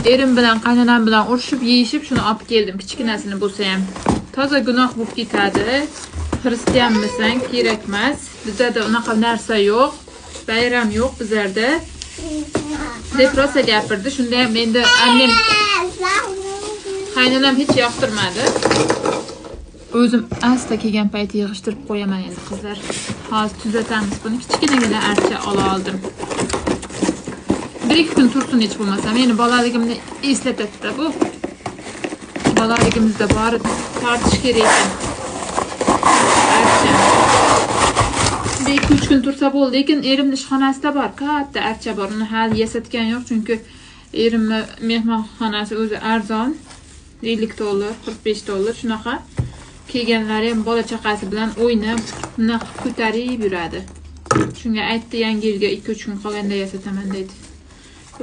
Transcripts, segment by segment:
erim bilan qaynonam bilan urushib yeyishib shuni olib keldim. Kichkinasini bo'lsa ham. Toza gunoh bo'lib ketadi. Xristianmisan, kerak emas. Bizda unaqa narsa yo'q. Bayram yo'q bizlarda. Deb rosa gapirdi. Shunda ham endi annem qaynonam hech yoqtirmadi. O'zim asta kelgan payti yig'ishtirib qo'yaman endi qizlar. Hozir tuzatamiz buni. Kichkinagina archa ola oldim. 1-2 kun tursin hech bo'lmasa. Meni bolaligimni eslatadi bu. Bolaligimizda bor tortish kerak ekan. Archa. 2-3 kun tursa bo'ldi, lekin erimning ishxonasida bor, katta archa bor. Uni hali yasatgan yo'q, chunki erimning mehmonxonasi o'zi arzon. $50, $45 shunaqa. Kelganlari ham bola chaqasi bilan o'ynab, uni ko'tarib yuradi. Shunga aytdi, yangi yilga 2-3 kun qolganda yasataman dedi.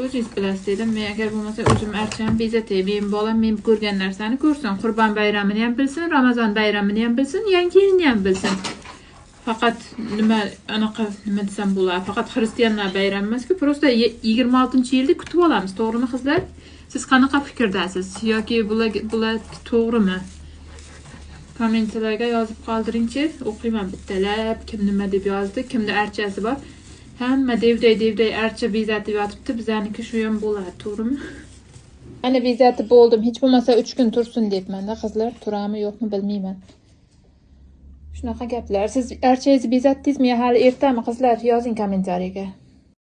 O'zingiz bilasiz dedim. Men agar bo'lmasa o'zim archani bezatay. Men bolam men ko'rgan narsani ko'rsin. Qurbon bayramini ham bilsin, Ramazon bayramini ham bilsin, yangi yilni ham bilsin. Faqat nima desam bo'ladi? Faqat xristianlar bayrami emas-ku, prosta 26-yilda kutib olamiz, to'g'rimi qizlar? Siz qanaqa fikrdasiz yoki bular to'g'rimi? Kommentlarga yozib qoldiringchi. O'qiyman bittalab, kim nima deb yozdi, kimda archasi bor. Hamma devday archa bezatib yotibdi. Bizaniki shu ham bo'ladi, to'g'rimi? Ana bezatib bo'ldim. Hech bo'lmasa 3 kun tursin debman-da qizlar. Turami yo'qmi bilmayman. Shunaqa gaplar. Siz archangizni bezatdingizmi? Hali ertami qizlar? Yozing kommentariyaga.